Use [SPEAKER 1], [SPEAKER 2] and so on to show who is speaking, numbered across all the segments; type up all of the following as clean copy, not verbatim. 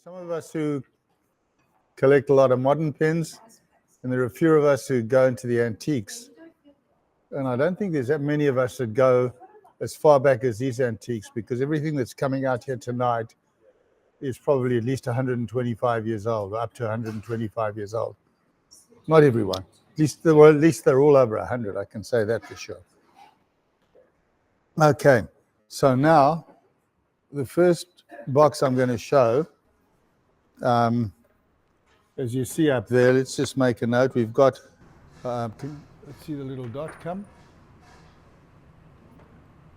[SPEAKER 1] some of us who collect a lot of modern pens, and there are a few of us who go into the antiques. And I don't think there's that many of us that go as far back as these antiques, because everything that's coming out here tonight is probably at least 125 years old, or up to 125 years old. Not everyone. At least they're all over 100, I can say that for sure. Okay, so now the first box I'm going to show, as you see up there, let's just make a note. We've got, let's see the little dot come.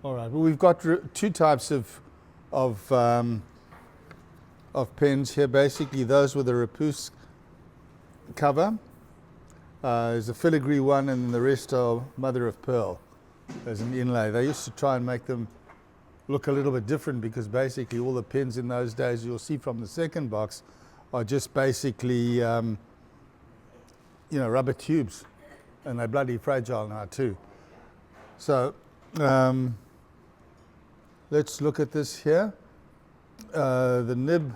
[SPEAKER 1] All right, well, we've got two types of pens here. Basically, those with a repousse cover. There's a filigree one, and then the rest are mother of pearl as an inlay. They used to try and make them look a little bit different, because basically all the pens in those days, you'll see from the second box, are just basically rubber tubes, and they're bloody fragile now too. So let's look at this here. The nib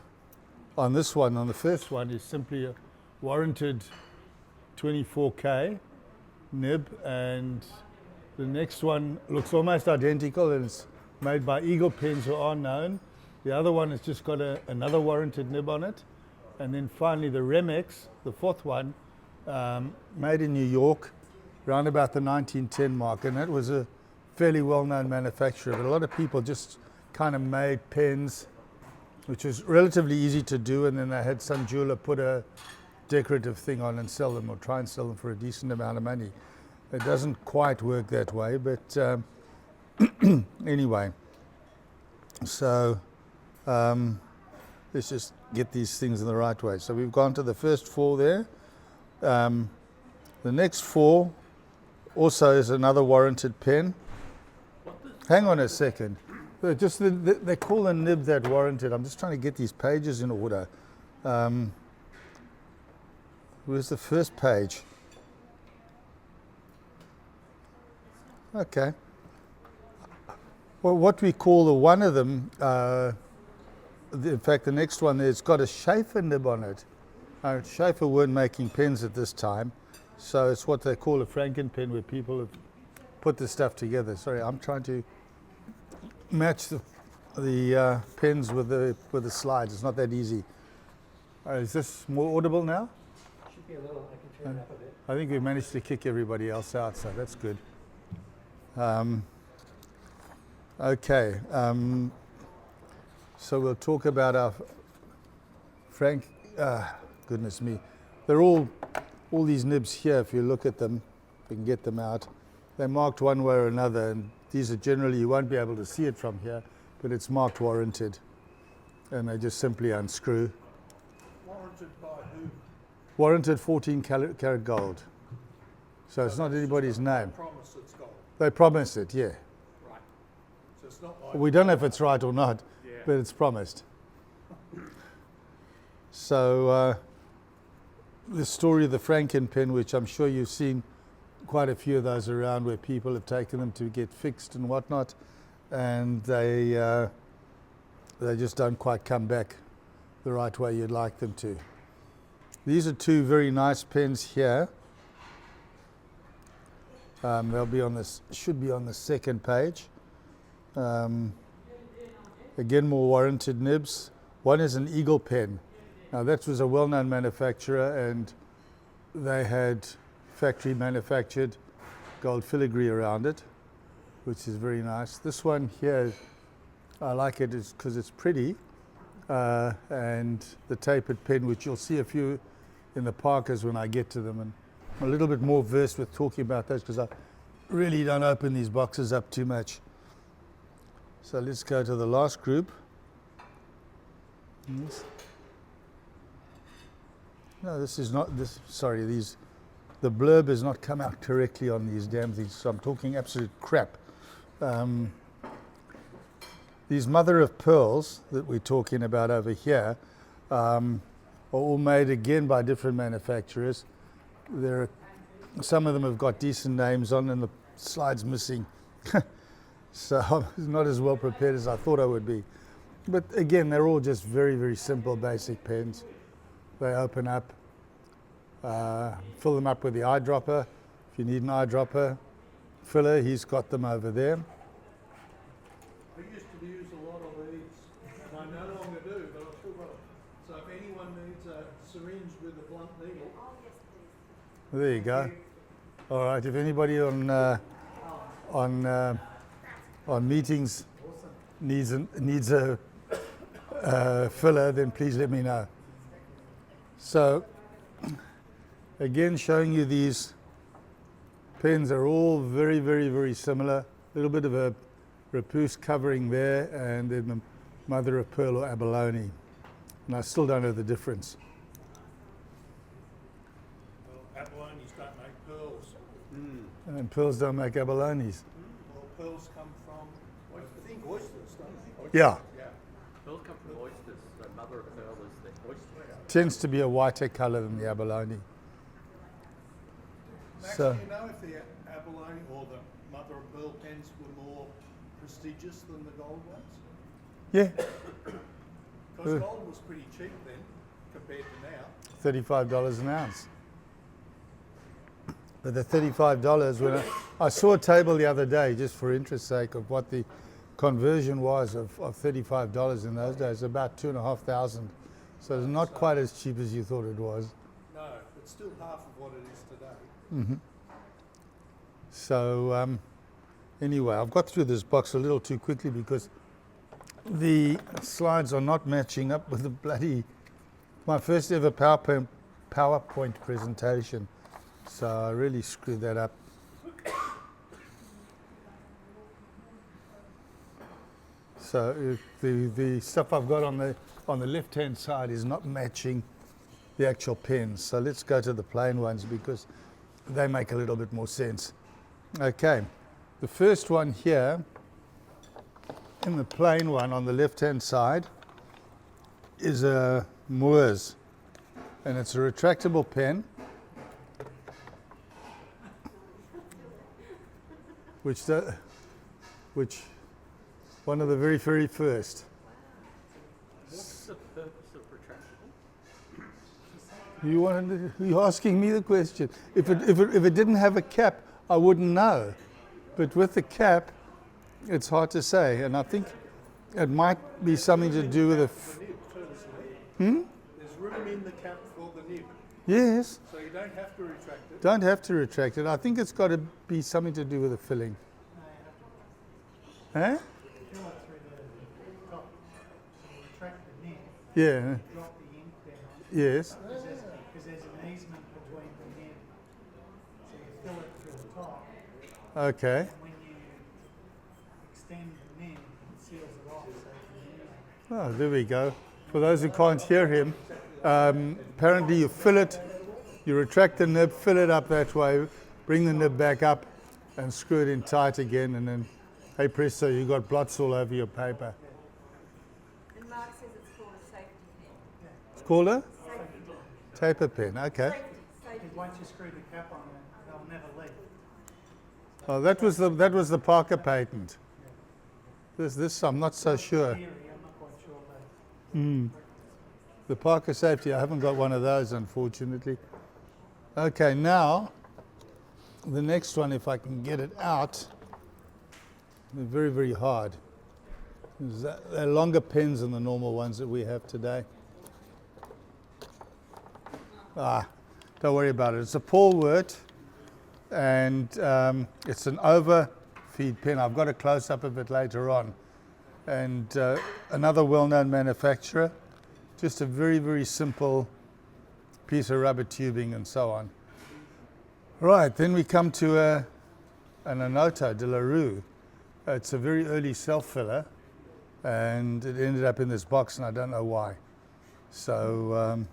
[SPEAKER 1] on this one, on the first one, is simply a warranted 24K nib, and the next one looks almost identical, and it's made by Eagle Pens, who are known. The other one has just got another warranted nib on it. And then finally the Remex, the fourth one, made in New York around about the 1910 mark, and that was a fairly well-known manufacturer. But a lot of people just kind of made pens, which was relatively easy to do, and then they had some jeweler put a decorative thing on and sell them, or try and sell them for a decent amount of money. It doesn't quite work that way, but anyway. So let's just get these things in the right way. So we've gone to the first four there. The next four also is another warranted pen. Hang on a second. They call the nib that warranted. I'm just trying to get these pages in order. Where's the first page? Okay. Well, what we call the one of them, in fact, the next one there's got a Schaefer nib on it. Schaefer weren't making pens at this time, so it's what they call a Franken pen, where people have put the stuff together. Sorry, I'm trying to match the pens with the slides. It's not that easy. Is this more audible now?
[SPEAKER 2] Should be a little. I can turn it up a bit.
[SPEAKER 1] I think we managed to kick everybody else out, so that's good. Okay. So we'll talk about our goodness me. They're all these nibs here, if you look at them, we can get them out. They're marked one way or another, and these are generally, you won't be able to see it from here, but it's marked warranted. And they just simply unscrew.
[SPEAKER 2] Warranted by who?
[SPEAKER 1] Warranted 14 karat gold. So it's not anybody's name.
[SPEAKER 2] They promise it's gold.
[SPEAKER 1] They promise it, yeah.
[SPEAKER 2] Right. So it's not like.
[SPEAKER 1] We don't know if it's right or not,
[SPEAKER 2] Yeah.
[SPEAKER 1] but it's promised. So the story of the Franken pen, which I'm sure you've seen quite a few of those around, where people have taken them to get fixed and whatnot, and they just don't quite come back the right way you'd like them to. These are two very nice pens here. They'll be on this, should be on the second page. Again, more warranted nibs. One is an Eagle pen. Now that was a well-known manufacturer, and they had factory manufactured gold filigree around it, which is very nice. This one here, I like it because it's pretty, and the tapered pen, which you'll see a few in the Parkers when I get to them, and I'm a little bit more versed with talking about those, because I really don't open these boxes up too much. So let's go to the last group. Yes. No, this is not this. Sorry, the blurb has not come out correctly on these damn things, so I'm talking absolute crap. These mother of pearls that we're talking about over here are all made again by different manufacturers. Some of them have got decent names on, and the slide's missing. So I'm not as well prepared as I thought I would be. But again, they're all just very, very simple, basic pens. They open up, fill them up with the eyedropper. If you need an eyedropper filler, he's got them over there.
[SPEAKER 2] I used to use a lot of these, and I no longer do, but I've still got them. So if anyone needs a syringe with a blunt needle,
[SPEAKER 1] There you go. All right, if anybody on meetings needs a filler, then please let me know. So again, showing you these pens are all very, very, very similar. A little bit of a Repousse covering there, and then the mother of pearl or abalone. And I still don't know the difference.
[SPEAKER 2] well, abalones don't make pearls.
[SPEAKER 1] And pearls don't make abalones.
[SPEAKER 2] Well, pearls come from, I think, oysters, don't they?
[SPEAKER 1] Yeah,
[SPEAKER 2] Yeah.
[SPEAKER 3] Pearls come from oysters. The mother of pearl is the oyster.
[SPEAKER 1] tends to be a whiter color than the abalone.
[SPEAKER 2] Max,
[SPEAKER 1] So-
[SPEAKER 2] do you know if the abalone or the mother of pearl pens were more prestigious than the gold ones?
[SPEAKER 1] Yeah,
[SPEAKER 2] Because gold was pretty cheap then compared to now.
[SPEAKER 1] $35 an ounce. But the $35, when I saw a table the other day, just for interest's sake, of what the conversion was of $35 in those days, about 2,500. So it's not quite as cheap as you thought it was.
[SPEAKER 2] No, it's still half of what it is today.
[SPEAKER 1] So anyway, I've got through this box a little too quickly because the slides are not matching up with the my first ever PowerPoint presentation. So I really screwed that up. So the stuff I've got on the left-hand side is not matching the actual pens. So let's go to the plain ones because they make a little bit more sense. Okay, the first one here, in the plain one on the left-hand side, is a Moores, and it's a retractable pen, which one of the very, very first.
[SPEAKER 3] What's the purpose of retractable?
[SPEAKER 1] You're asking me the question. If it didn't have a cap, I wouldn't know. But with the cap, it's hard to say. And I think it might be something to do with
[SPEAKER 2] The nib too, isn't it? There's room in the cap for the nib,
[SPEAKER 1] yes,
[SPEAKER 2] so you don't have to retract it.
[SPEAKER 1] don't have to retract it. I think it's got to be something to do with the filling. Huh?
[SPEAKER 4] Fill it through the top, so you retract the nib,
[SPEAKER 1] Yeah.
[SPEAKER 4] drop the ink down,
[SPEAKER 1] Yes.
[SPEAKER 4] because there's an easement between the nib, so you fill it through the top,
[SPEAKER 1] Okay.
[SPEAKER 4] and when you extend the nib, it seals it off, so you can use it.
[SPEAKER 1] Oh, there we go. For those who can't hear him, apparently you fill it, you retract the nib, fill it up that way, bring the nib back up, and screw it in tight again, and then, hey presto, you got blots all over your paper.
[SPEAKER 5] And Mark says it's called a safety pin.
[SPEAKER 1] It's called a
[SPEAKER 5] Safety.
[SPEAKER 1] taper pen. Okay.
[SPEAKER 5] Safety.
[SPEAKER 4] Because once you screw the cap on it, they'll never leave.
[SPEAKER 1] Oh, that was the Parker patent. This I'm not so sure.
[SPEAKER 4] Theory, I'm not quite sure about.
[SPEAKER 1] The Parker safety, I haven't got one of those, unfortunately. Okay, now the next one, if I can get it out, they're very, very hard. They're longer pens than the normal ones that we have today. Don't worry about it. It's a Paul Wirt, and it's an overfeed pen. I've got a close-up of it later on. And another well-known manufacturer. Just a very, very simple piece of rubber tubing and so on. Right, then we come to an Anoto de la Rue. It's a very early self-filler, and it ended up in this box, and I don't know why. So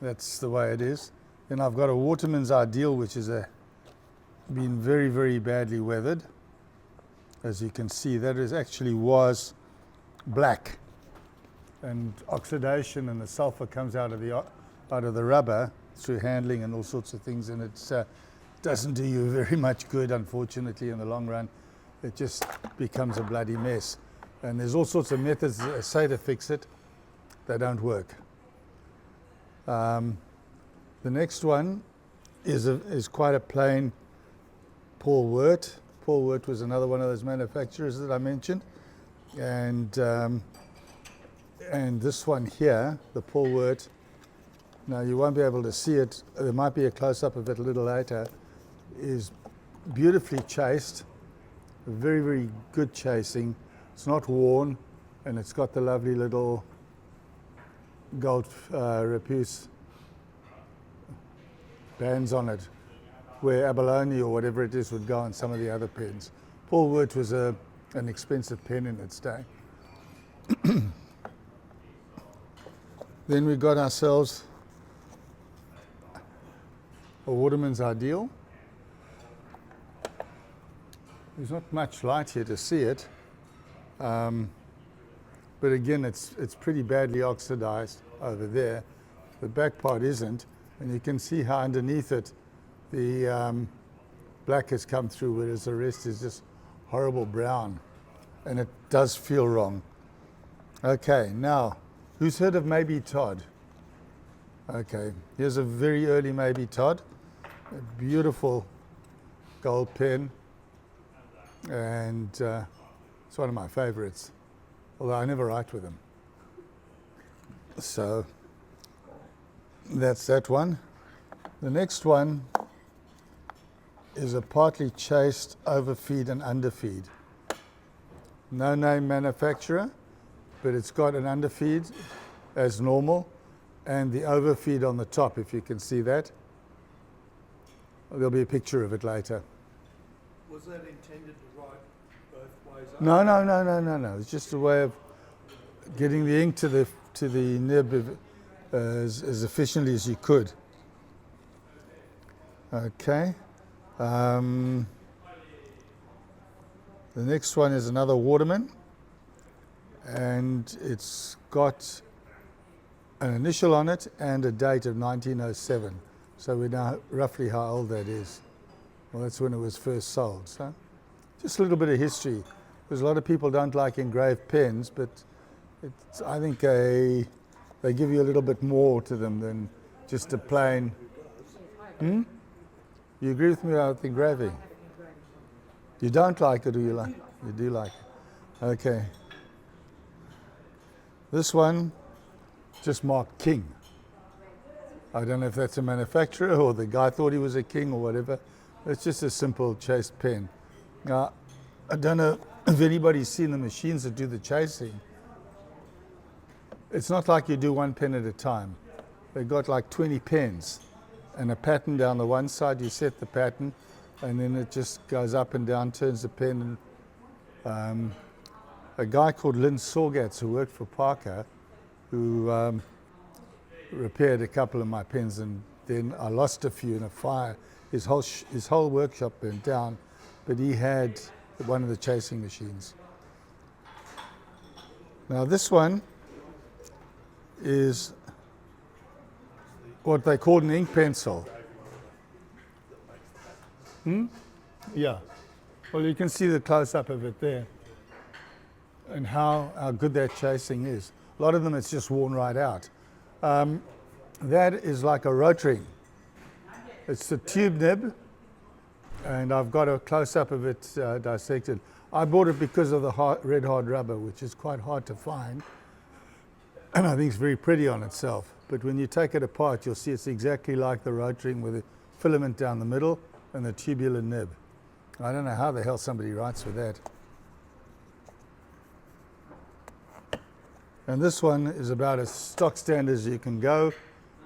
[SPEAKER 1] that's the way it is. Then I've got a Waterman's Ideal, which is been very, very badly weathered. As you can see, that was black, and oxidation and the sulfur comes out of the rubber through handling and all sorts of things, and it doesn't do you very much good, unfortunately, in the long run. It just becomes a bloody mess. And there's all sorts of methods that say to fix it. They don't work. The next one is quite a plain Paul Wirt. Paul Wirt was another one of those manufacturers that I mentioned. And this one here, the Paul Wirt, now you won't be able to see it, there might be a close-up of it a little later, is beautifully chased, very, very good chasing. It's not worn, and it's got the lovely little gold Rapus bands on it, where abalone or whatever it is would go on some of the other pens. Paul Wirt was an expensive pen in its day. Then we got ourselves a Waterman's Ideal. There's not much light here to see it, but again it's pretty badly oxidized over there. The back part isn't, and you can see how underneath it the black has come through, whereas the rest is just horrible brown, and it does feel wrong. Okay, now, who's heard of Maybe Todd? Okay, here's a very early Maybe Todd, a beautiful gold pen, and it's one of my favorites, although I never write with them. So that's that one. The next one is a partly chased overfeed and underfeed. No name manufacturer, but it's got an underfeed as normal and the overfeed on the top, if you can see that. There'll be a picture of it later.
[SPEAKER 2] Was that intended to write both ways up?
[SPEAKER 1] No. It's just a way of getting the ink to the nib as efficiently as you could. Okay. The next one is another Waterman, and it's got an initial on it and a date of 1907. So we know roughly how old that is. Well, that's when it was first sold. So just a little bit of history, because a lot of people don't like engraved pens, but I think they give you a little bit more to them than just a plain. You agree with me about the engraving? You don't like it, or you like? You do like it. Okay. This one just marked King. I don't know if that's a manufacturer or the guy thought he was a king or whatever. It's just a simple chased pen. Now, I don't know if anybody's seen the machines that do the chasing. It's not like you do one pen at a time. They've got like 20 pens and a pattern down the one side. You set the pattern, and then it just goes up and down, turns the pen. And, a guy called Lynn Sorgatz, who worked for Parker, who repaired a couple of my pens, and then I lost a few in a fire. His whole workshop burnt down, but he had one of the chasing machines. Now this one is what they call an ink pencil. Yeah. Well, you can see the close-up of it there, and how good that chasing is. A lot of them it's just worn right out. That is like a rotary. It's a tube nib, and I've got a close-up of it dissected. I bought it because of the red hard rubber, which is quite hard to find, and I think it's very pretty on itself. But when you take it apart, you'll see it's exactly like the rotary with a filament down the middle and the tubular nib. I don't know how the hell somebody writes with that. And this one is about as stock standard as you can go,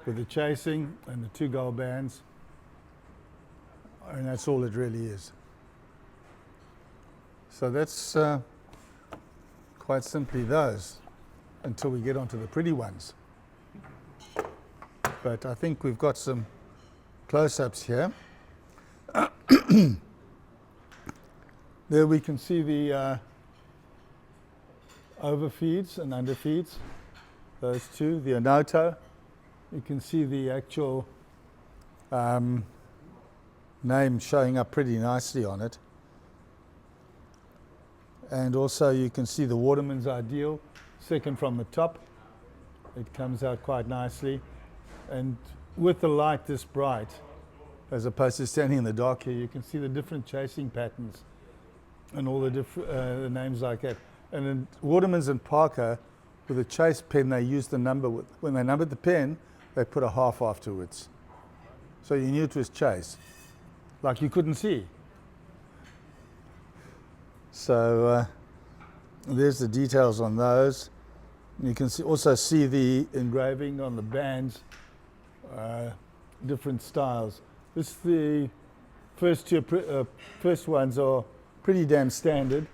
[SPEAKER 1] with the chasing and the 2 gold bands. And that's all it really is. So that's quite simply those, until we get onto the pretty ones. But I think we've got some close-ups here. There we can see the overfeeds and underfeeds, those two, the Anoto. You can see the actual name showing up pretty nicely on it. And also you can see the Waterman's Ideal, second from the top. It comes out quite nicely. And with the light this bright, as opposed to standing in the dark here, you can see the different chasing patterns and all the different names like that. And in Waterman's and Parker, with a chase pen, they used the number. When they numbered the pen, they put a half afterwards. So you knew it was chase, like you couldn't see. So there's the details on those. You can also see the engraving on the bands, different styles. The first ones are pretty damn standard,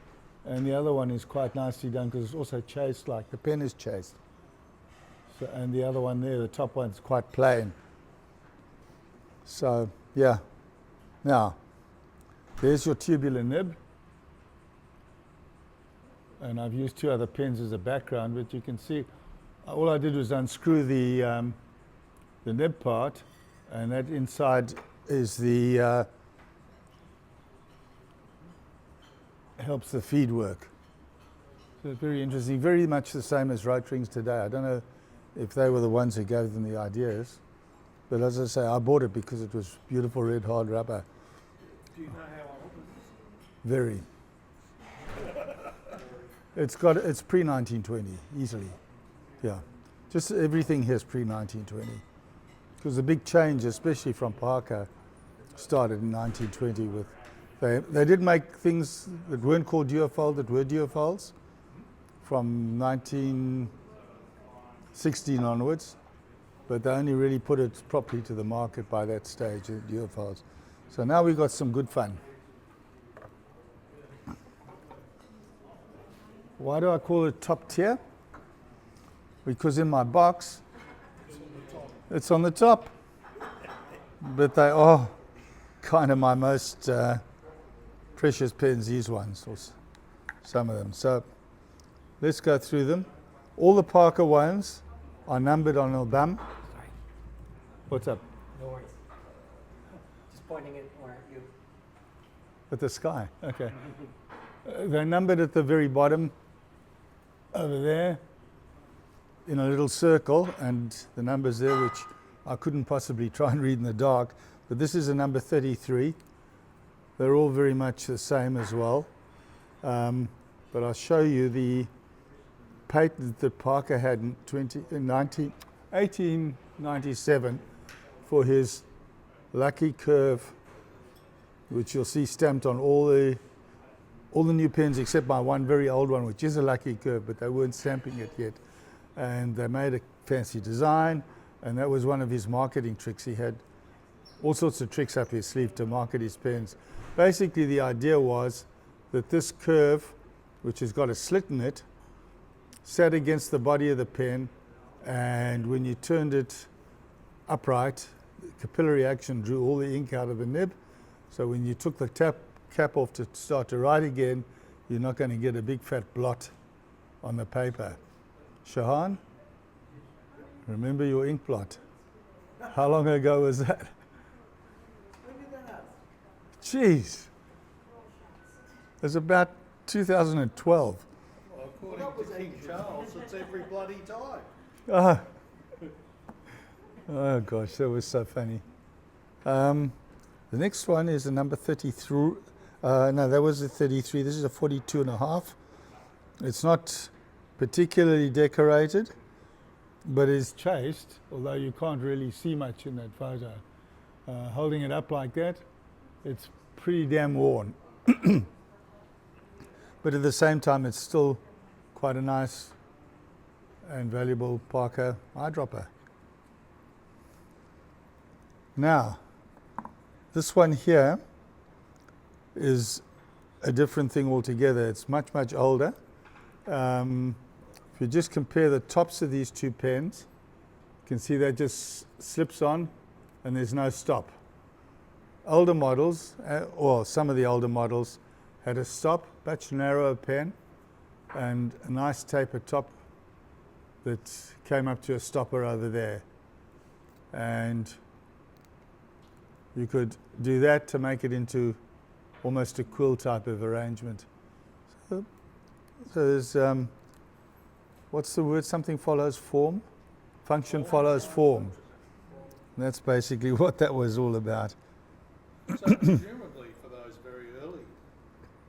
[SPEAKER 1] and the other one is quite nicely done because it's also chased, like the pen is chased. So, and the other one there, the top one's quite plain. So yeah, now there's your tubular nib. And I've used two other pens as a background, but you can see all I did was unscrew the nib part, and that inside is the helps the feed work. So it's very interesting, very much the same as rote rings today. I don't know if they were the ones who gave them the ideas, but as I say, I bought it because it was beautiful red hard rubber.
[SPEAKER 2] Do you know how old it is?
[SPEAKER 1] Very. It's pre-1920, easily. Yeah. Just everything here is pre-1920. Because the big change, especially from Parker, started in 1920 with, they did make things that weren't called duofold, that were duofolds, from 1916 onwards, but they only really put it properly to the market by that stage, the duofolds. So now we've got some good fun. Why do I call it top tier? Because in my box, it's on the top. But they are kind of my most precious pens, these ones, or some of them. So let's go through them. All the Parker ones are numbered on a bum.
[SPEAKER 6] Sorry,
[SPEAKER 1] What's up?
[SPEAKER 6] no worries. Just pointing it where you.
[SPEAKER 1] At the sky, okay. They're numbered at the very bottom over there in a little circle, and the numbers there, which I couldn't possibly try and read in the dark, but this is a number 33. They're all very much the same as well. But I'll show you the patent that Parker had in 1897 for his Lucky Curve, which you'll see stamped on all the new pens except my one very old one, which is a Lucky Curve, but they weren't stamping it yet. And they made a fancy design, and that was one of his marketing tricks. He had all sorts of tricks up his sleeve to market his pens. Basically, the idea was that this curve, which has got a slit in it, sat against the body of the pen, and when you turned it upright, the capillary action drew all the ink out of the nib. So when you took the cap off to start to write again, you're not going to get a big fat blot on the paper. Shahan, remember your ink blot? How long ago was that? Jeez. It was about 2012.
[SPEAKER 2] Well, according to King Charles, it's every bloody time.
[SPEAKER 1] Oh gosh, that was so funny. The next one is a number 33. No, that was a 33. This is a 42 and a half. It's not particularly decorated, but it's chased, although you can't really see much in that photo. Holding it up like that, it's pretty damn worn. But at the same time, it's still quite a nice and valuable Parker eyedropper. Now, this one here is a different thing altogether. It's much, much older. If you just compare the tops of these two pens, you can see that just slips on and there's no stop. Older models, or some of the older models, had a stop, much narrower pen, and a nice taper top that came up to a stopper over there. And you could do that to make it into almost a quill type of arrangement. So So there's, what's the word? Something follows form? Function follows form. And that's basically what that was all about.
[SPEAKER 2] So presumably for those very early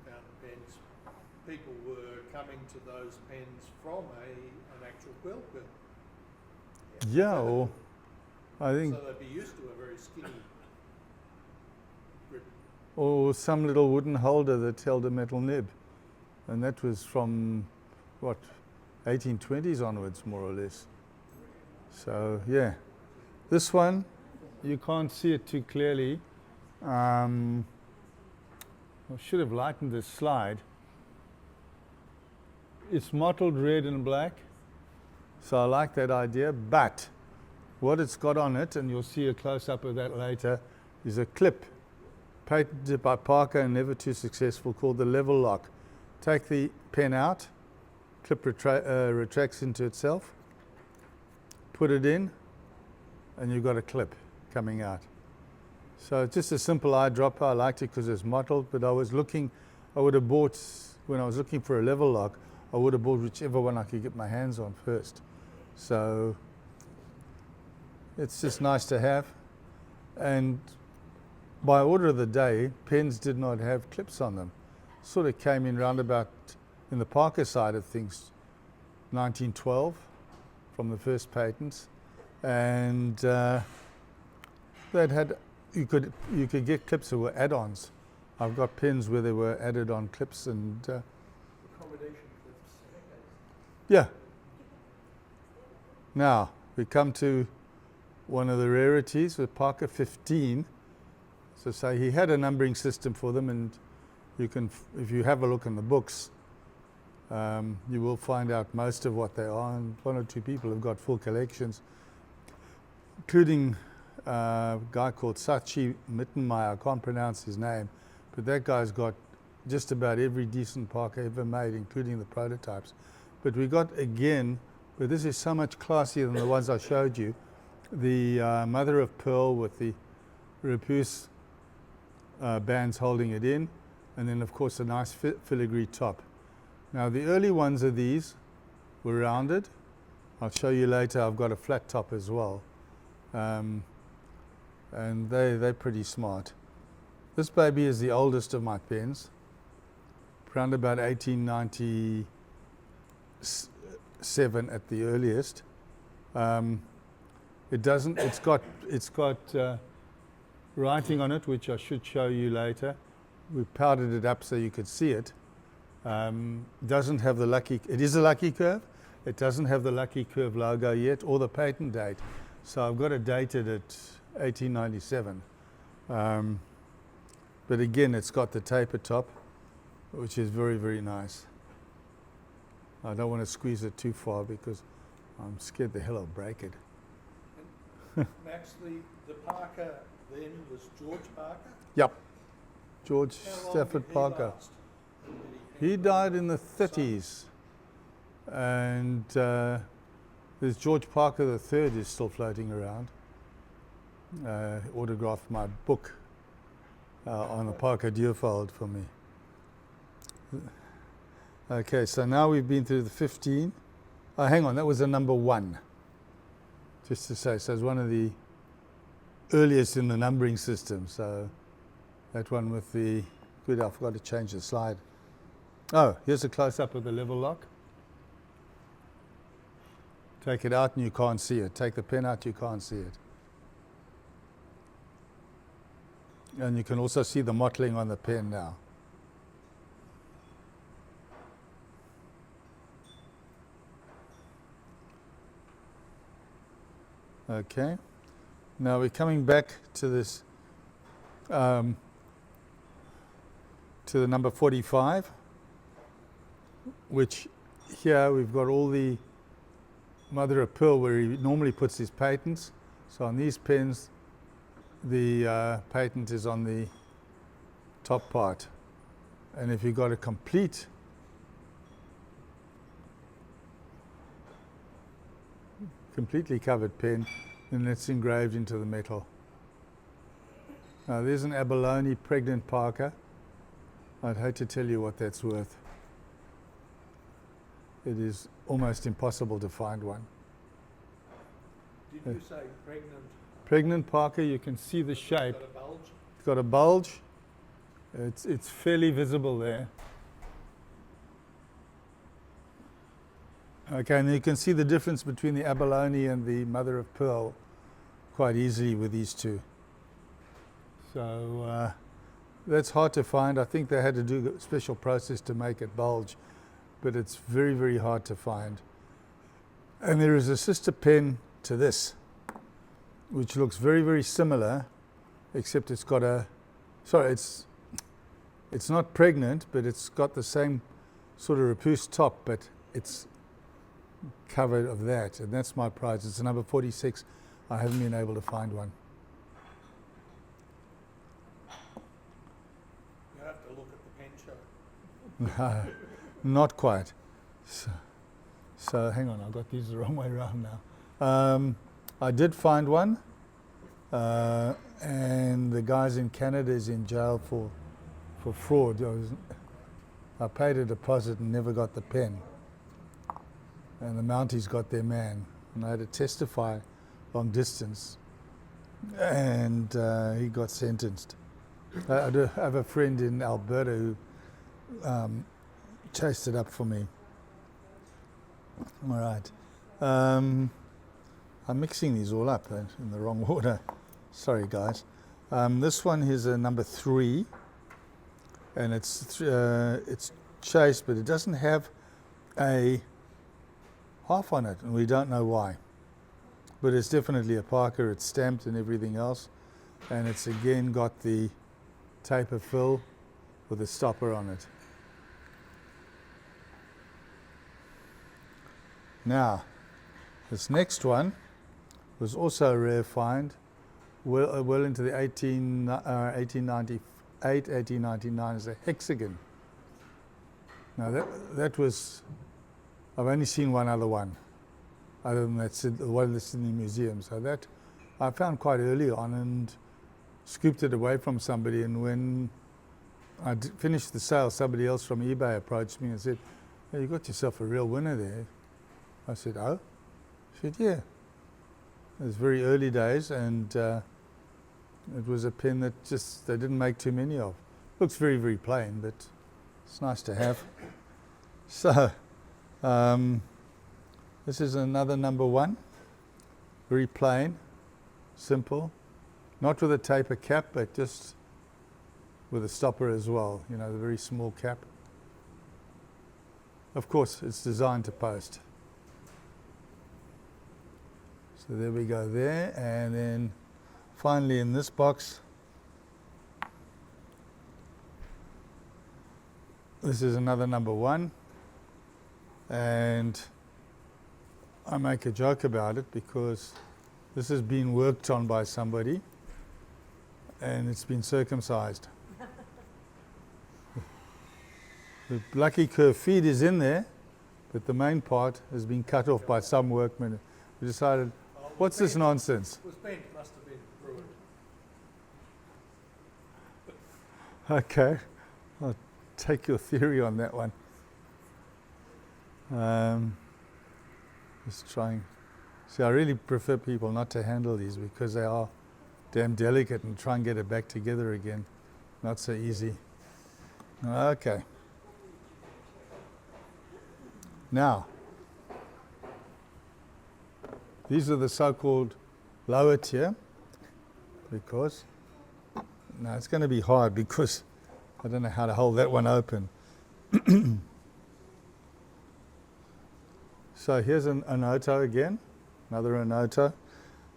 [SPEAKER 2] fountain pens, people were coming to those pens from an actual quill pen.
[SPEAKER 1] Yeah, or I think,
[SPEAKER 2] So they'd be used to a very skinny grip.
[SPEAKER 1] or some little wooden holder that held a metal nib. And that was from, what, 1820s onwards, more or less. So, yeah. This one, you can't see it too clearly. I should have lightened this slide. It's mottled red and black, so I like that idea, but what it's got on it, and you'll see a close-up of that later, is a clip patented by Parker and never too successful, called the level lock. Take the pen out, clip retracts into itself, put it in, and you've got a clip coming out. So it's just a simple eyedropper. I liked it because it's mottled, but I would have bought, when I was looking for a level lock, I would have bought whichever one I could get my hands on first. So it's just nice to have. And by order of the day, pens did not have clips on them. Sort of came in roundabout in the Parker side of things, 1912, from the first patents. And they'd had, you could get clips that were add-ons. I've got pens where they were added on clips and
[SPEAKER 2] Accommodation clips.
[SPEAKER 1] yeah. Now we come to one of the rarities with Parker 15. So say he had a numbering system for them, and you can, if you have a look in the books, you will find out most of what they are, and one or two people have got full collections, including a guy called Sachi Mittenmeyer. I can't pronounce his name, but that guy's got just about every decent Parker ever made, including the prototypes. But we got, again, but this is so much classier than the ones I showed you, the mother of pearl with the Repousse bands holding it in, and then of course a nice filigree top. Now the early ones of these were rounded. I'll show you later. I've got a flat top as well, and they're pretty smart. This baby is the oldest of my pens, around about 1897 at the earliest. It's got writing on it, which I should show you later. We powdered it up so you could see it. Doesn't have the lucky, it is a lucky curve. It doesn't have the lucky curve logo yet or the patent date. So I've got it dated at 1897. But again, it's got the taper top, which is very, very nice. I don't want to squeeze it too far because I'm scared the hell I'll break it.
[SPEAKER 2] Max, the Parker then was George Parker?
[SPEAKER 1] Yep. George
[SPEAKER 2] How long
[SPEAKER 1] Stafford
[SPEAKER 2] did he
[SPEAKER 1] Parker.
[SPEAKER 2] last?
[SPEAKER 1] He died in the 30s. And there's George Parker III is still floating around. Autographed my book on a Parker Deerfold for me. Okay, so now we've been through the 15. Oh, hang on, that was a number 1. Just to say, so it's one of the earliest in the numbering system. So that one with the, good, I forgot to change the slide. Oh, here's a close-up of the level lock. Take it out and you can't see it. Take the pen out, you can't see it. And you can also see the mottling on the pen now. Okay, now we're coming back to this, to the number 45, which here we've got all the mother of pearl where he normally puts his patents. So on these pens, the patent is on the top part. And if you've got a completely covered pen, then it's engraved into the metal. Now there's an abalone pregnant Parker. I'd hate to tell you what that's worth. it is almost impossible to find one.
[SPEAKER 2] Did you say pregnant?
[SPEAKER 1] Pregnant Parker, you can see the shape.
[SPEAKER 2] Got a bulge?
[SPEAKER 1] It's got a bulge. It's fairly visible there. Okay, and you can see the difference between the abalone and the mother of pearl quite easily with these two. So that's hard to find. I think they had to do a special process to make it bulge, but it's very, very hard to find. And there is a sister pen to this, which looks very, very similar, except it's got a, sorry, it's not pregnant, but it's got the same sort of repousse top, but it's covered of that, and that's my prize. It's a number 46. I haven't been able to find one.
[SPEAKER 2] You have to look at the pen show.
[SPEAKER 1] No, not quite. So hang on, I got these the wrong way around now. I did find one, and the guys in Canada is in jail for fraud. I paid a deposit and never got the pen, and the Mounties got their man, and I had to testify long distance, and he got sentenced. I do have a friend in Alberta who chased it up for me. All right. I'm mixing these all up in the wrong order. Sorry, guys. This one is a number 3, and it's chased, but it doesn't have a half on it, and we don't know why. But it's definitely a Parker. It's stamped and everything else, and it's again got the taper fill with a stopper on it. Now, this next one was also a rare find, well into the 1898, 1899, as a hexagon. Now that was, I've only seen one other one, other than that's the one that's in the museum. So that I found quite early on and scooped it away from somebody, and when I finished the sale, somebody else from eBay approached me and said, "Hey, you got yourself a real winner there." I said, "Oh?" She said, "Yeah." It was very early days, and it was a pen that just they didn't make too many of. Looks very, very plain, but it's nice to have. So this is another number 1, very plain, simple, not with a taper cap, but just with a stopper as well, you know, the very small cap. Of course, it's designed to post. So there we go there, and then finally in this box, this is another number 1, and I make a joke about it because this has been worked on by somebody and it's been circumcised. The lucky curve feed is in there, but the main part has been cut off by some workman who decided, what's this nonsense?
[SPEAKER 2] It was bent, must have been ruined.
[SPEAKER 1] Okay, I'll take your theory on that one. Just trying. See, I really prefer people not to handle these because they are damn delicate, and try and get it back together again. Not so easy. Okay. Now, these are the so-called lower tier, because now it's going to be hard because I don't know how to hold that one open. So here's an Onoto again, another Onoto,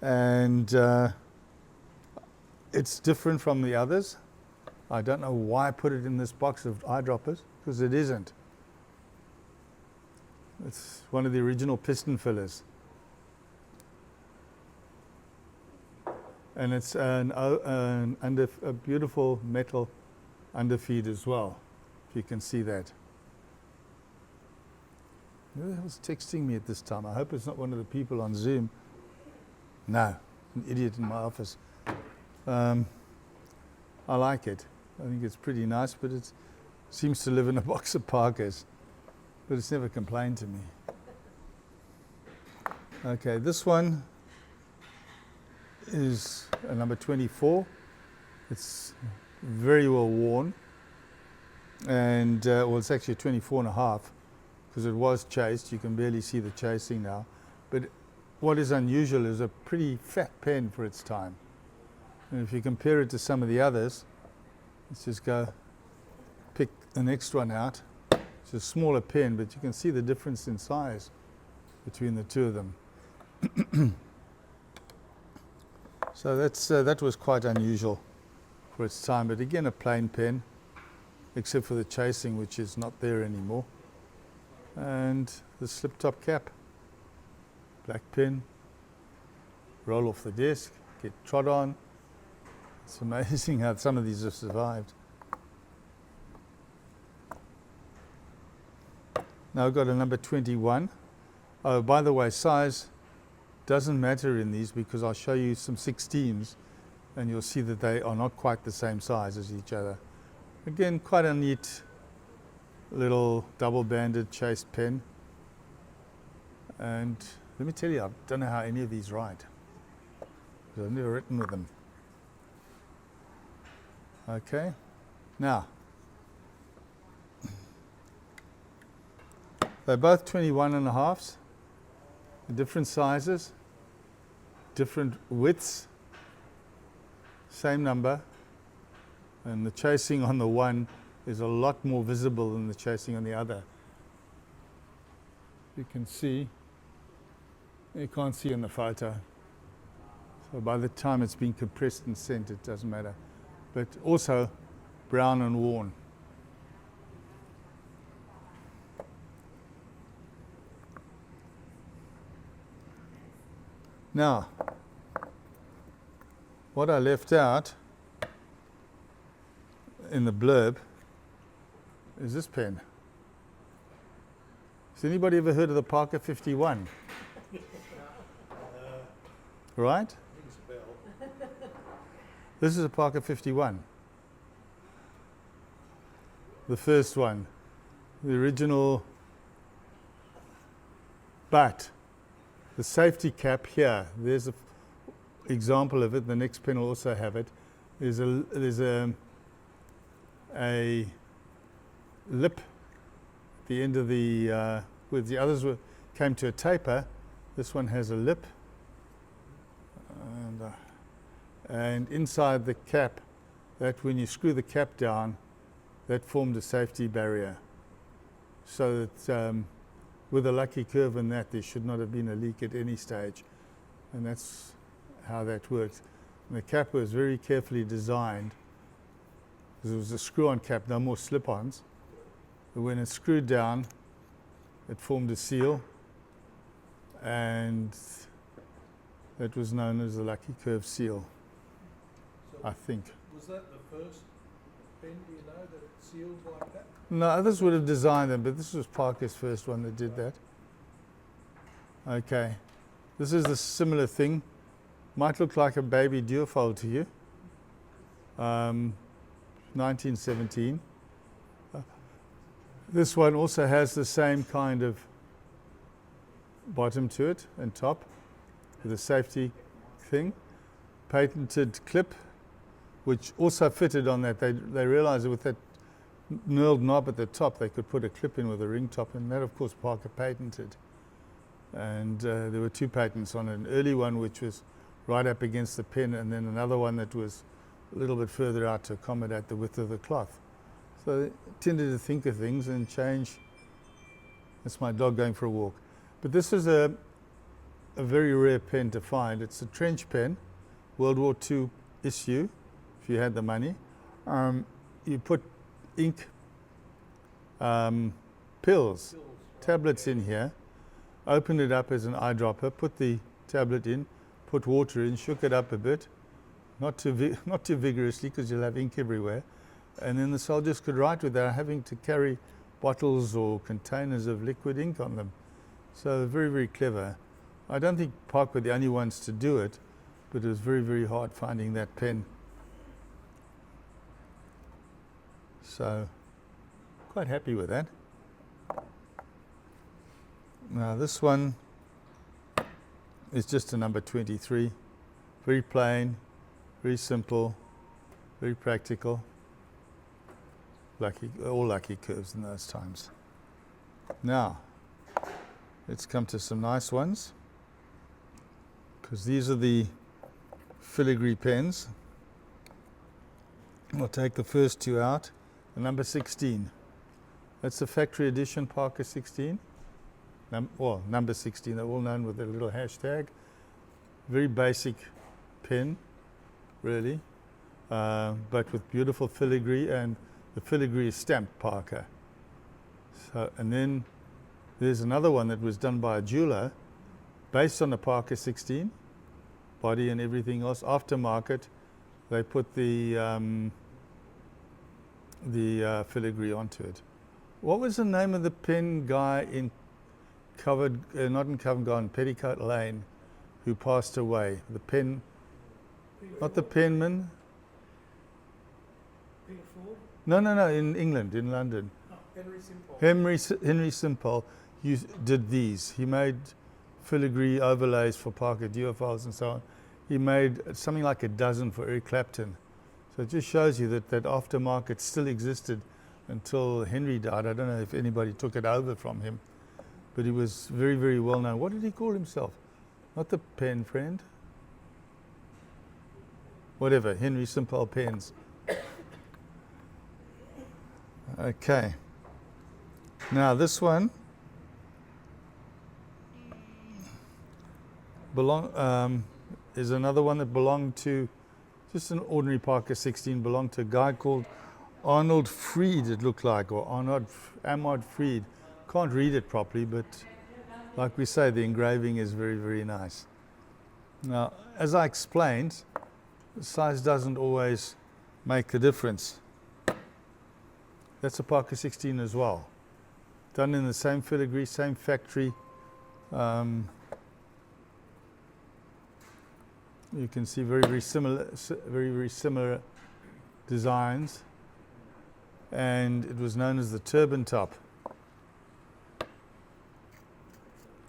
[SPEAKER 1] and it's different from the others. I don't know why I put it in this box of eyedroppers, because it isn't. It's one of the original piston fillers. And it's a beautiful metal underfeed as well, if you can see that. Who the hell's texting me at this time? I hope it's not one of the people on Zoom. No, an idiot in my office. I like it. I think it's pretty nice, but it seems to live in a box of Parkers. but it's never complained to me. Okay, this one is a number 24. It's very well worn, and well, it's actually a 24 and a half because it was chased. You can barely see the chasing now, but what is unusual is a pretty fat pen for its time. And if you compare it to some of the others, let's just go pick the next one out. It's a smaller pen, but you can see the difference in size between the two of them. So that was quite unusual for its time, but again a plain pen, except for the chasing, which is not there anymore. And the slip top cap, black pen, roll off the desk, get trod on. It's amazing how some of these have survived. Now I've got a number 21. Oh, by the way, size doesn't matter in these because I'll show you some 16s and you'll see that they are not quite the same size as each other. Again, quite a neat little double-banded chased pen. And let me tell you, I don't know how any of these write, because I've never written with them. Okay, now, they're both 21 and a halves, different sizes, different widths, same number, and the chasing on the one is a lot more visible than the chasing on the other. You can see, you can't see in the photo. So by the time it's been compressed and sent, it doesn't matter. But also brown and worn. Now, what I left out in the blurb is this pen. Has anybody ever heard of the Parker 51? Right?
[SPEAKER 2] Rings a bell.
[SPEAKER 1] This is a Parker 51. The first one. The original. But the safety cap here, there's an example of it. The next pen will also have it. There's a lip at the end of the, where the others came to a taper. This one has a lip. And inside the cap, that when you screw the cap down, that formed a safety barrier. So that with a lucky curve in that, there should not have been a leak at any stage. And that's how that works. And the cap was very carefully designed, because it was a screw-on cap, no more slip-ons. But when it's screwed down, it formed a seal, and that was known as the lucky curve seal,
[SPEAKER 2] So
[SPEAKER 1] I think.
[SPEAKER 2] was that the first pen, do you know, that it sealed like that?
[SPEAKER 1] No, others would have designed them, but this was Parker's first one that did that. Okay, this is a similar thing. Might look like a baby duofold to you. 1917. This one also has the same kind of bottom to it and top with a safety thing. Patented clip, which also fitted on that. They realized that with that knurled knob at the top, they could put a clip in with a ring top, and that, of course, Parker patented. And there were two patents on it. An early one, which was right up against the pen, and then another one that was a little bit further out to accommodate the width of the cloth. So they tended to think of things and change. That's my dog going for a walk. But this is a very rare pen to find. It's a trench pen, World War II issue, if you had the money. You put ink pills, tablets in here, opened it up as an eyedropper, put the tablet in, put water in, shook it up a bit, not too vigorously because you'll have ink everywhere, and then the soldiers could write without having to carry bottles or containers of liquid ink on them. So very, very clever. I don't think Park were the only ones to do it, but it was very, very hard finding that pen. So quite happy with that. Now this one is just a number 23. Very plain, very simple, very practical. All lucky curves in those times. Now, let's come to some nice ones, because these are the filigree pens. I'll take the first two out. The number 16. That's the factory edition Parker 16. Number 16. They're all known with a little hashtag. Very basic pen, really, but with beautiful filigree, and the filigree is stamped Parker. So, and then there's another one that was done by a jeweler, based on the Parker 16, body and everything else. Aftermarket, they put the filigree onto it. What was the name of the pen guy in not in Covent Garden, Petticoat Lane, who passed away? The pen, not the penman.
[SPEAKER 4] Peter Ford?
[SPEAKER 1] No, in England, in London.
[SPEAKER 4] Oh, Henry Simple.
[SPEAKER 1] Henry Simple did these. He made filigree overlays for Parker Duophiles and so on. He made something like a dozen for Eric Clapton. So it just shows you that aftermarket still existed until Henry died. I don't know if anybody took it over from him, but he was very, very well known. What did he call himself? Not the pen friend. Whatever, Henry Simple Pens. Okay. Now this one is another one that belonged to, just an ordinary Parker 16, belonged to a guy called Arnold Freed, it looked like, or Arnold Freed. Can't read it properly, but like we say, the engraving is very, very nice. Now, as I explained, the size doesn't always make the difference. That's a Parker 16 as well. Done in the same filigree, same factory. You can see very, very similar designs. And it was known as the turban top.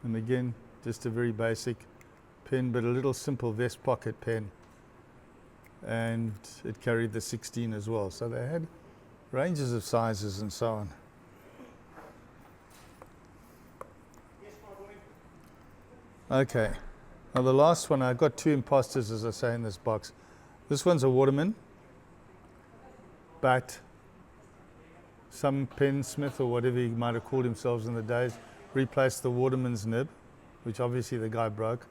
[SPEAKER 1] And again, just a very basic pen, but a little simple vest pocket pen. And it carried the 16 as well. So they had ranges of sizes and so on. Okay, now the last one, I've got two imposters, as I say, in this box. This one's a Waterman, but some pensmith or whatever he might have called themselves in the days replaced the Waterman's nib, which obviously the guy broke,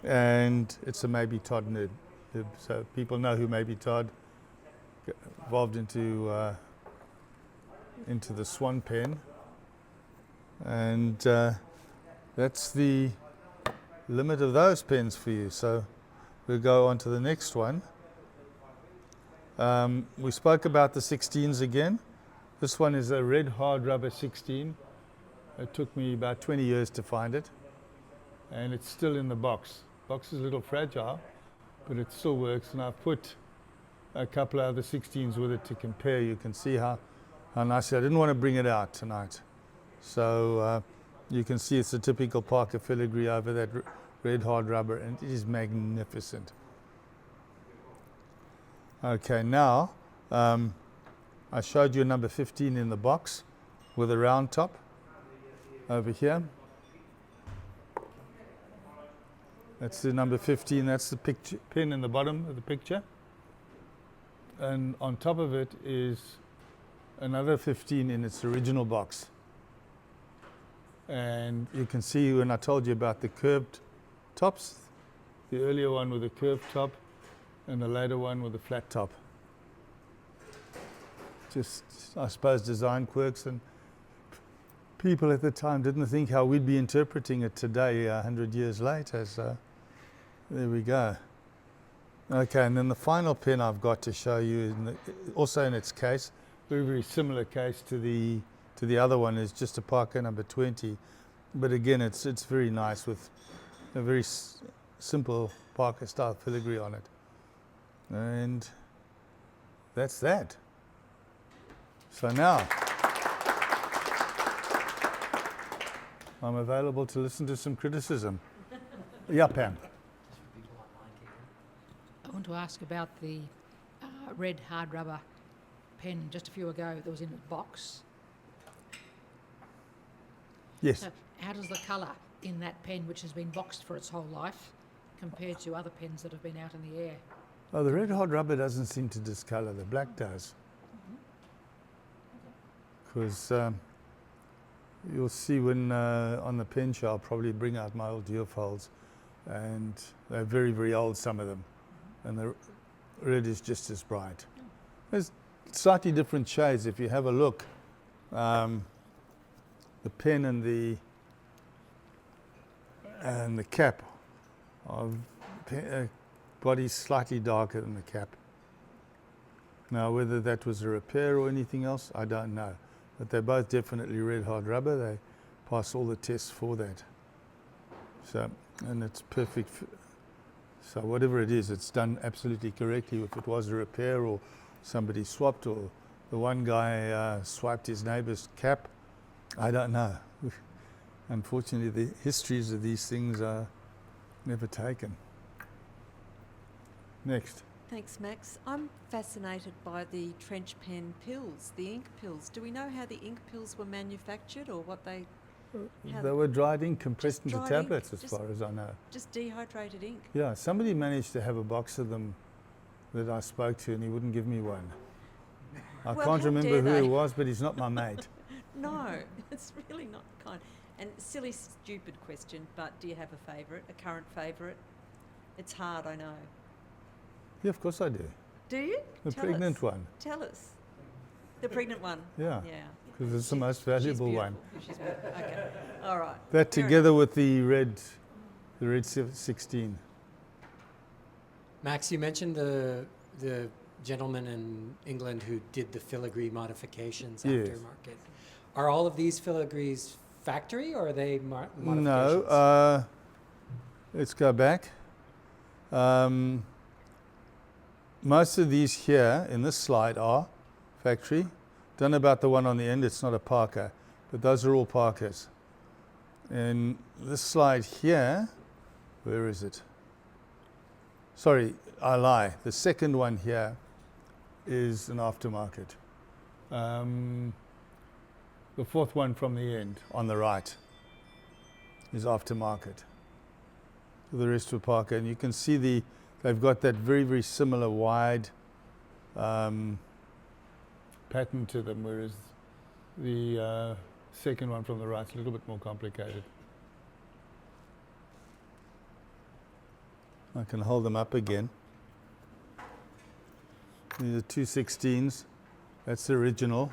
[SPEAKER 1] and it's a Maybe Todd nib. So people know who Maybe Todd evolved into the Swan pen, and that's the limit of those pens for you. So we'll go on to the next one. We spoke about the 16s again. This one is a red hard rubber 16. It took me about 20 years to find it, and it's still in the box. Box is a little fragile, but it still works, and I've put a couple of other 16s with it to compare. You can see how nicely. I didn't want to bring it out tonight, so you can see it's a typical Parker filigree over that red hard rubber, and it is magnificent. Okay, now I showed you a number 15 in the box with a round top over here. That's the number 15, that's the picture, pin in the bottom of the picture. And on top of it is another 15 in its original box. And you can see when I told you about the curved tops, the earlier one with a curved top and the later one with a flat top. Just, I suppose, design quirks, and people at the time didn't think how we'd be interpreting it today, 100 years later. So there we go. Okay, and then the final pen I've got to show you, also in its case, very, very similar case to the other one, is just a Parker number 20. But again, it's very nice with a very simple Parker style filigree on it. And that's that. So now, I'm available to listen to some criticism. Yeah, Pam.
[SPEAKER 6] Just for people online, Keegan.
[SPEAKER 7] I want to ask about the red hard rubber pen just a few ago that was in a box.
[SPEAKER 1] Yes.
[SPEAKER 7] So how does the colour in that pen, which has been boxed for its whole life, compare to other pens that have been out in the air?
[SPEAKER 1] Oh, the red hard rubber doesn't seem to discolour. The black does. Because you'll see when on the pen show, I'll probably bring out my old Duofolds, and they're very, very old, some of them, and the red is just as bright. There's slightly different shades. If you have a look, the pen and the cap of body slightly darker than the cap. Now, whether that was a repair or anything else, I don't know. But they're both definitely red hard rubber. They pass all the tests for that. So, and it's perfect. So whatever it is, it's done absolutely correctly. If it was a repair or somebody swapped, or the one guy swiped his neighbour's cap, I don't know. Unfortunately, the histories of these things are never taken. Next.
[SPEAKER 5] Thanks, Max. I'm fascinated by the trench pen pills, the ink pills. Do we know how the ink pills were manufactured or what they...
[SPEAKER 1] They were dried ink compressed into
[SPEAKER 5] dried ink,
[SPEAKER 1] tablets, as
[SPEAKER 5] just-
[SPEAKER 1] far as I know.
[SPEAKER 5] Just dehydrated ink?
[SPEAKER 1] Yeah, somebody managed to have a box of them that I spoke to, and he wouldn't give me one. I
[SPEAKER 5] Well,
[SPEAKER 1] can't
[SPEAKER 5] how
[SPEAKER 1] remember
[SPEAKER 5] dare
[SPEAKER 1] who
[SPEAKER 5] they?
[SPEAKER 1] it was, but he's not my mate.
[SPEAKER 5] No, it's really not kind. And silly, stupid question, but do you have a favourite, a current favourite? It's hard, I know.
[SPEAKER 1] Yeah, of course I do.
[SPEAKER 5] Do you?
[SPEAKER 1] The
[SPEAKER 5] Tell
[SPEAKER 1] pregnant
[SPEAKER 5] us.
[SPEAKER 1] one.
[SPEAKER 5] Tell us. The pregnant one?
[SPEAKER 1] Yeah,
[SPEAKER 5] Yeah.
[SPEAKER 1] because it's the most
[SPEAKER 5] She's
[SPEAKER 1] valuable
[SPEAKER 5] beautiful.
[SPEAKER 1] one.
[SPEAKER 5] She's beautiful. Okay. All right.
[SPEAKER 1] That
[SPEAKER 5] Fair
[SPEAKER 1] together with the red 16.
[SPEAKER 6] Max, you mentioned the gentleman in England who did the filigree modifications
[SPEAKER 1] Yes.
[SPEAKER 6] aftermarket. Are all of these filigrees factory, or are they modifications?
[SPEAKER 1] No, let's go back. Most of these here in this slide are factory. Don't know about the one on the end, it's not a Parker, but those are all Parkers. And this slide here, where is it? Sorry, I lie. The second one here is an aftermarket. The fourth one from the end on the right is aftermarket. The rest were Parker, and you can see they've got that very, very similar wide pattern to them, whereas the second one from the right is a little bit more complicated. I can hold them up again. These are two 16s. That's the original,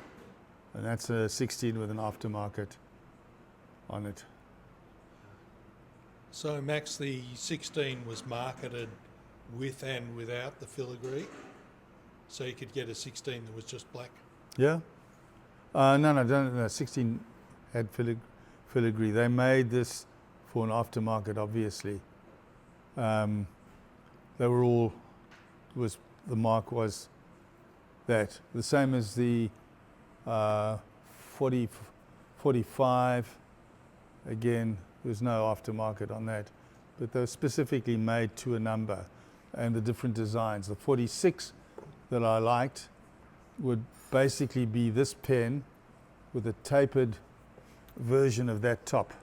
[SPEAKER 1] and that's a 16 with an aftermarket on it.
[SPEAKER 2] So Max, the 16 was marketed with and without the filigree, so you could get a 16 that was just black.
[SPEAKER 1] Yeah? No, 16 had filigree. They made this for an aftermarket, obviously. They were all, the mark was that. The same as the 45, again, there's no aftermarket on that, but they're specifically made to a number and the different designs. The 46 that I liked would basically be this pen with a tapered version of that top.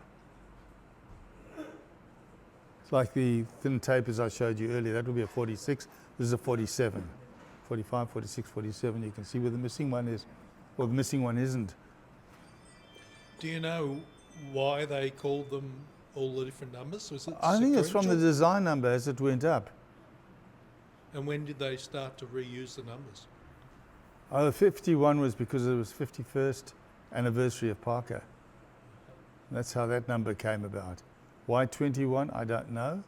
[SPEAKER 1] It's like the thin tapers I showed you earlier. That would be a 46. This is a 47. 45, 46, 47. You can see where the missing one is, or the missing one isn't.
[SPEAKER 2] Do you know why they called them all the different numbers? Was it
[SPEAKER 1] I think it's from the
[SPEAKER 2] sequential?
[SPEAKER 1] design number as it went up.
[SPEAKER 2] And when did they start to reuse the numbers?
[SPEAKER 1] The 51 was because it was 51st anniversary of Parker. That's how that number came about. Why 21? I don't know.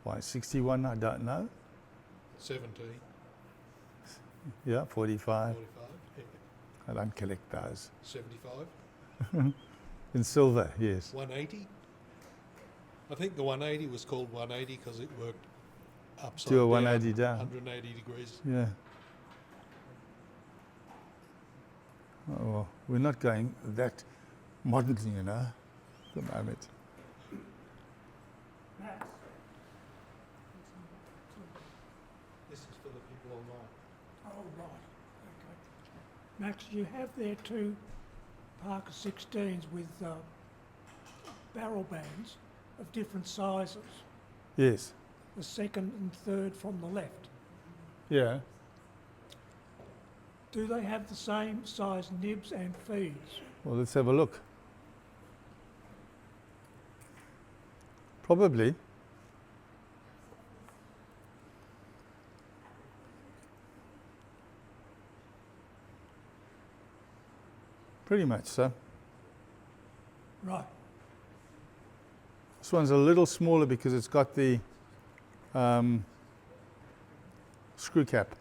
[SPEAKER 1] Why 61? I don't know.
[SPEAKER 2] 17,
[SPEAKER 1] Yeah, 45.
[SPEAKER 2] 45, yeah,
[SPEAKER 1] I don't collect those.
[SPEAKER 2] 75,
[SPEAKER 1] In silver, yes.
[SPEAKER 2] 180. I think the 180 was called 180 because it worked upside
[SPEAKER 1] Do a
[SPEAKER 2] down,
[SPEAKER 1] 180 down.
[SPEAKER 2] 180 degrees.
[SPEAKER 1] Yeah. Oh, well, we're not going that modern, you know. at the moment.
[SPEAKER 4] Max,
[SPEAKER 2] This is for the people online.
[SPEAKER 4] oh, right, okay. Max, you have there two Parker 16s with barrel bands of different sizes,
[SPEAKER 1] Yes.
[SPEAKER 4] the second and third from the left.
[SPEAKER 1] Yeah.
[SPEAKER 4] Do they have the same size nibs and feeds?
[SPEAKER 1] Well, let's have a look. Probably. Pretty much so.
[SPEAKER 4] Right,
[SPEAKER 1] This one's a little smaller because it's got the screw cap.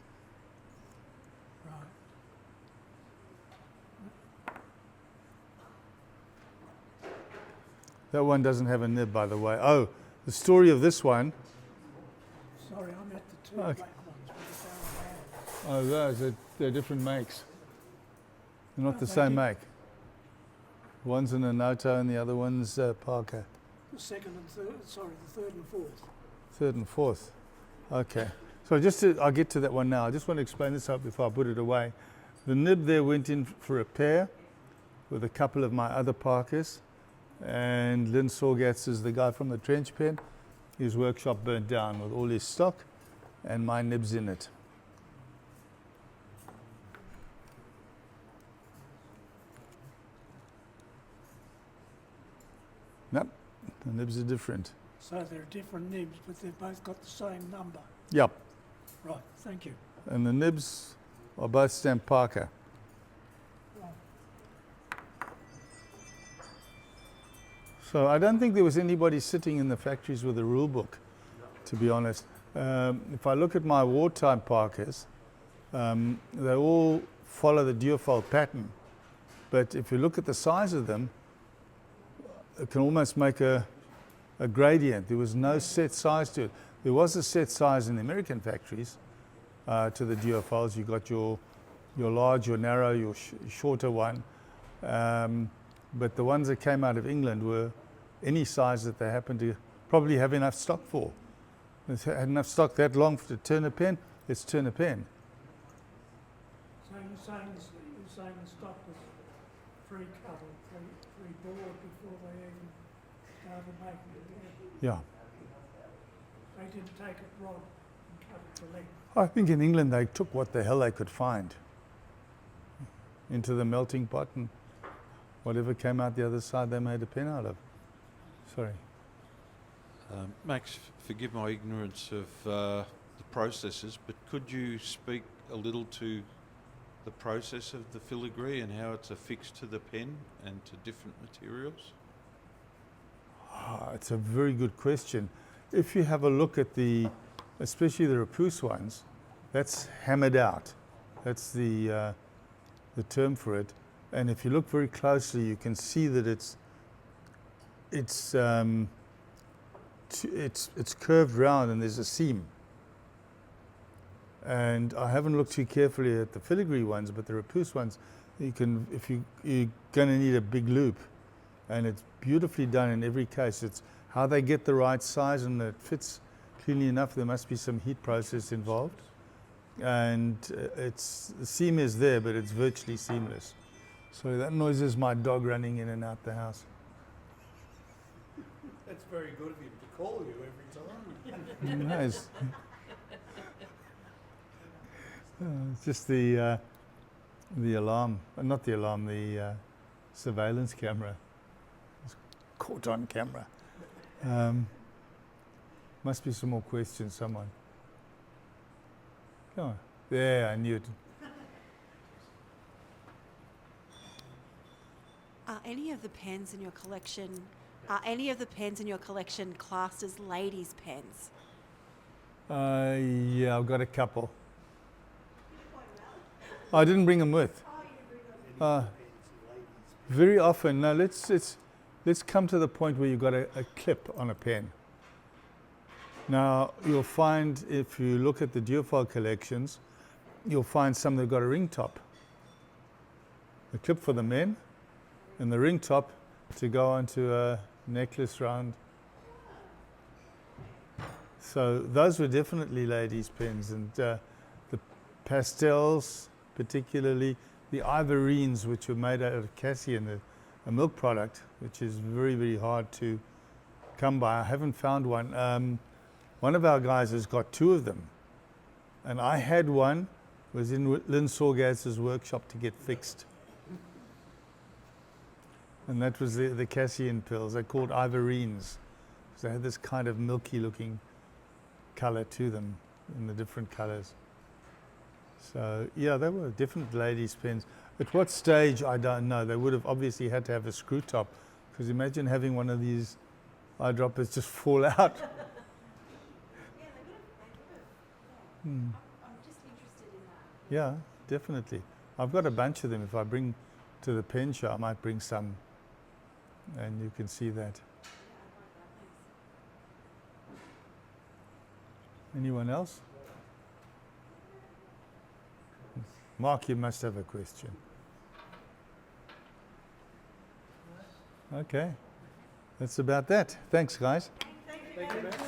[SPEAKER 4] right.
[SPEAKER 1] That one doesn't have a nib, by the way. Oh, the story of this one.
[SPEAKER 4] Sorry, I'm at the two
[SPEAKER 1] Okay.
[SPEAKER 4] black ones with the barrel bands.
[SPEAKER 1] Oh, they're different makes. They're not
[SPEAKER 4] Oh,
[SPEAKER 1] the
[SPEAKER 4] they
[SPEAKER 1] same
[SPEAKER 4] did-
[SPEAKER 1] make. One's an Anoto and the other one's Parker.
[SPEAKER 4] The second and third, sorry, the third and fourth.
[SPEAKER 1] Third and fourth. Okay. So I'll get to that one now. I just want to explain this up before I put it away. The nib there went in for a pair with a couple of my other Parkers. And Lynn Sorgatz is the guy from the trench pen. His workshop burnt down with all his stock and my nibs in it. Nope, the nibs are different.
[SPEAKER 4] So they're different nibs, but they've both got the same number.
[SPEAKER 1] Yep,
[SPEAKER 4] Right, thank you.
[SPEAKER 1] and the nibs are both stamped Parker. So I don't think there was anybody sitting in the factories with a rule book, to be honest. If I look at my wartime Parkers, they all follow the duofold pattern. But if you look at the size of them, it can almost make a gradient. There was no set size to it. There was a set size in the American factories to the duofolds. You got your large, your narrow, your shorter one. But the ones that came out of England were any size that they happened to probably have enough stock for. If they had enough stock that long to turn a pen, let's turn a pen.
[SPEAKER 4] So you're saying the stock was pre-cut or pre-bored before they even started making it?
[SPEAKER 1] Yeah.
[SPEAKER 4] They didn't take it raw and cut it to length.
[SPEAKER 1] I think in England they took what the hell they could find into the melting pot, and whatever came out the other side they made a pen out of. Sorry.
[SPEAKER 8] Max, forgive my ignorance of the processes, but could you speak a little to the process of the filigree and how it's affixed to the pen and to different materials?
[SPEAKER 1] It's a very good question. If you have a look at especially the Repousse ones, that's hammered out. That's the term for it. And if you look very closely, you can see that it's curved round and there's a seam. And I haven't looked too carefully at the filigree ones, but the Repousse ones, you're going to need a big loop, and it's beautifully done in every case. It's how they get the right size and it fits cleanly enough. There must be some heat process involved, and the seam is there, but it's virtually seamless. So that noise is my dog running in and out the house.
[SPEAKER 2] That's very good of him to call you every time.
[SPEAKER 1] Nice. It's just the alarm, not the alarm, the surveillance camera. It's caught on camera. Must be some more questions, someone. Come on. There, I knew it.
[SPEAKER 9] Are any of the pens in your collection classed as ladies' pens?
[SPEAKER 1] Yeah, I've got a couple. I didn't bring them with. Very often, no, let's come to the point where you've got a clip on a pen. Now, you'll find, if you look at the duofold collections, you'll find some that have got a ring top. The clip for the men, and the ring top to go onto a necklace round. So those were definitely ladies' pens, and the pastels, particularly the ivorines, which were made out of cassian, a milk product, which is very, very hard to come by. I haven't found one. One of our guys has got 2 of them, and I had one, was in Lynn Sorgas's workshop to get fixed. And that was the cassian pills. They're called ivorines. They had this kind of milky looking color to them in the different colors. So yeah, they were different ladies' pens. At what stage, I don't know. They would have obviously had to have a screw top, because imagine having one of these eyedroppers just fall out.
[SPEAKER 9] Yeah, they would have.
[SPEAKER 1] Hmm.
[SPEAKER 9] I'm just interested in that.
[SPEAKER 1] Yeah, definitely. I've got a bunch of them. If I bring to the pen show, I might bring some, and you can see that.
[SPEAKER 9] Yeah, I like that. Thanks.
[SPEAKER 1] Anyone else? Mark, you must have a question. Okay, that's about that. Thanks, guys.
[SPEAKER 2] Thank you, Max.